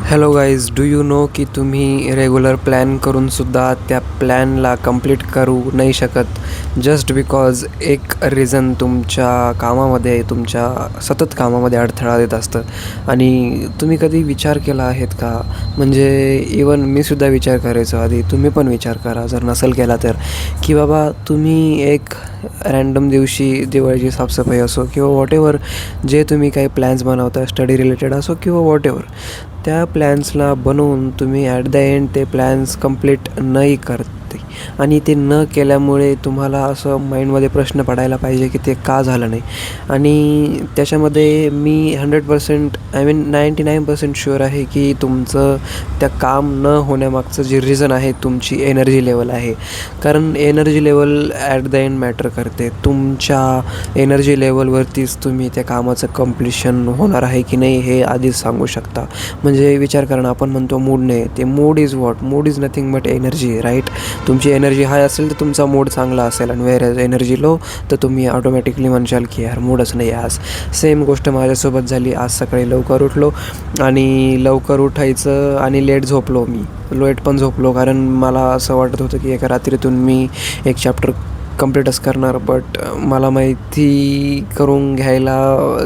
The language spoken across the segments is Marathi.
Hello guys, do you know की तुम्ही रेग्युलर प्लॅन करूनसुद्धा त्या प्लॅनला कंप्लीट करू नाही शकत जस्ट बिकॉज एक रिझन तुमच्या कामामध्ये तुमच्या सतत कामामध्ये अडथळा देत असतं. आणि तुम्ही कधी विचार केला आहेत का? म्हणजे इवन मीसुद्धा विचार करायचो आधी, तुम्ही पण विचार करा जर नसेल केला तर, की बाबा तुम्ही एक रँडम दिवशी दिवाळीची साफसफाई असो किंवा वॉटेवर जे तुम्ही काही प्लॅन्स बनवता, स्टडी रिलेटेड असो किंवा वॉटेवर, त्या प्लॅन्सला बनवून तुम्ही ॲट द एंड ते प्लॅन्स कंप्लीट नाही करते आणि ते न केल्यामुळे तुम्हाला असं माइंडमध्ये प्रश्न पडायला पाहिजे की ते का झालं नाही. आणि त्याच्यामध्ये मी 100% आय मीन 99% शुअर आहे की तुमचं त्या काम न होण्यामागचं जे रिझन आहे तुमची एनर्जी लेवल आहे. कारण energy level at the end matter करते. तुमच्या एनर्जी लेवलवरतीच तुम्ही त्या कामाचं कम्प्लिशन होणार आहे की नाही हे आधीच सांगू शकता. म्हणजे विचार करणं, आपण म्हणतो मूडने, ते mood is what? Mood is nothing but energy, right? तुमची एनर्जी हाय असेल तर तुमचा मूड चांगला असेल, आणि वेअर एज एनर्जी लो तर तुम्ही ऑटोमॅटिकली म्हणशाल की यार मूडच नाही आज. सेम गोष्ट माझ्यासोबत झाली. आज सकाळी लवकर उठलो आणि लवकर उठायचं आणि लेट झोपलो. मी लेट पण झोपलो कारण मला असं वाटत होतं की एका रात्रीतून मी एक चॅप्टर कंप्लीटच करणार. बट मला माहिती करून घ्यायला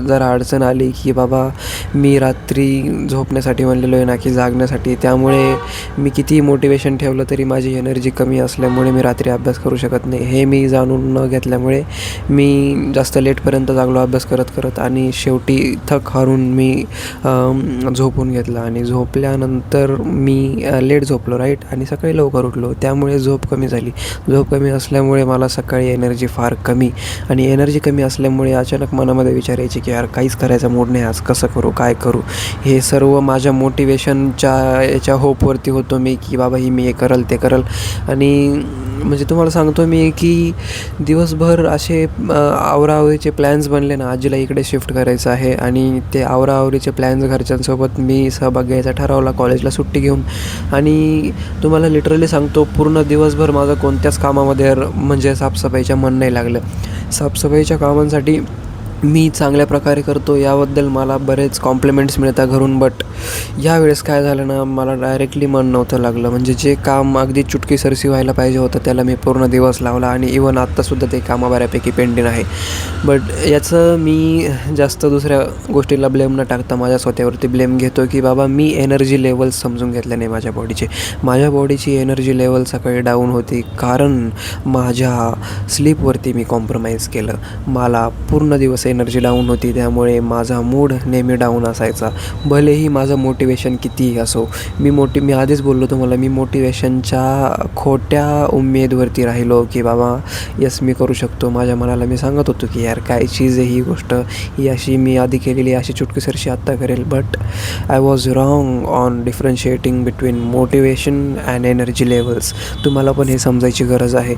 जरा अडचण आली की बाबा मी रात्री झोपण्यासाठी म्हणलेलो आहे ना की जागण्यासाठी. त्यामुळे मी कितीही मोटिवेशन ठेवलं तरी माझी एनर्जी कमी असल्यामुळे मी रात्री अभ्यास करू शकत नाही. हे मी जाणून न घेतल्यामुळे मी जास्त लेटपर्यंत जागलो अभ्यास करत करत, आणि शेवटी थक हारून मी झोपून घेतलं. आणि झोपल्यानंतर मी लेट झोपलो, राईट? आणि सकाळी लवकर उठलो, त्यामुळे झोप कमी झाली. झोप कमी असल्यामुळे मला सकाळी एनर्जी फार कमी, आणि एनर्जी कमी असल्यामुळे अचानक मनामध्ये विचार यायचे की यार काहीच करायचा मूड नाही आज, कसं करू, काय करू? हे सर्व माझ्या मोटिवेशनच्या याच्या होपवरती होतो मी की बाबा मी हे करल ते करल. आणि म्हणजे तुम्हाला सांगतो मी की दिवसभर असे आवराआवरीचे प्लॅन्स बनले ना. आजीला इकडे शिफ्ट करायचं आहे आणि ते आवराआवरीचे प्लॅन्स घरच्यांसोबत मी सहभाग घ्यायचा ठरवला कॉलेजला सुट्टी घेऊन. आणि तुम्हाला लिटरली सांगतो, पूर्ण दिवसभर माझं कोणत्याच कामामध्ये म्हणजे साफसफाईच्या मन नाही लागलं. साफसफाईच्या कामांसाठी मी चांगल्या प्रकारे करतो याबद्दल मला बरेच कॉम्प्लिमेंट्स मिळतात घरून. बट यावेळेस काय झालं ना, मला डायरेक्टली मन नव्हतं लागलं. म्हणजे जे काम अगदी चुटकीसरशी व्हायला पाहिजे होतं त्याला मी पूर्ण दिवस लावला, आणि इवन आत्तासुद्धा ते कामं बऱ्यापैकी पेंडिंग आहे. बट याचं मी जास्त दुसऱ्या गोष्टीला ब्लेम न टाकता माझ्या स्वतःवरती ब्लेम घेतो की बाबा मी एनर्जी लेवल्स समजून घेतले नाही माझ्या बॉडीचे. माझ्या बॉडीची एनर्जी लेवल सकाळी डाऊन होती कारण माझ्या स्लीपवरती मी कॉम्प्रोमाइज केलं. मला पूर्ण दिवस एनर्जी डाऊन होती, त्यामुळे माझा मूड नेहमी डाऊन असायचा. भलेही माझं मोटिवेशन कितीही असो. मी आधीच बोललो तुम्हाला, मी मोटिवेशनच्या खोट्या उमेदवरती राहिलो की बाबा यस मी करू शकतो. माझ्या मनाला मी सांगत होतो की यार काय चीज आहे ही गोष्ट, ही अशी मी आधी केलेली अशी चुटकीसरशी आत्ता करेल. But I was wrong on differentiating between motivation and energy levels. तुम्हाला पण हे समजायची गरज आहे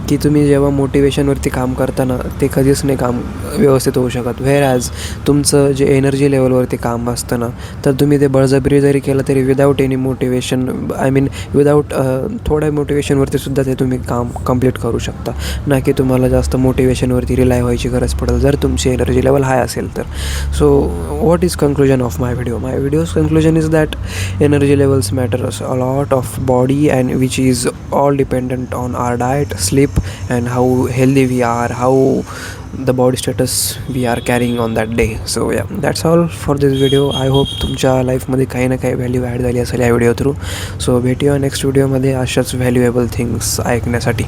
की तुम्ही जेव्हा मोटिवेशनवरती काम करताना ते कधीच नाही काम व्यवस्थित होऊ शकत. व्हेअर ॲज तुमचं जे एनर्जी लेवलवरती काम असतं ना, तर तुम्ही ते बळजबरी जरी केलं तरी without any motivation, I mean without थोड्या मोटिवेशनवरती सुद्धा ते तुम्ही काम कंप्लीट करू शकता. ना की तुम्हाला जास्त मोटिवेशनवरती रिलाय व्हायची गरज पडेल जर तुमची एनर्जी लेवल हाय असेल तर. So what is conclusion of my video? My videos conclusion is that energy levels matters a lot of body and which is all dependent on our diet, sleep, and how healthy we are, how the body status we are carrying on that day. So yeah, that's all for this video. I hope तुमच्या लाईफमध्ये काही ना काही व्हॅल्यू ॲड झाली असेल या व्हिडिओ थ्रू. सो भेटूया नेक्स्ट व्हिडिओमध्ये अशाच व्हॅल्युएबल थिंग्स ऐकण्यासाठी.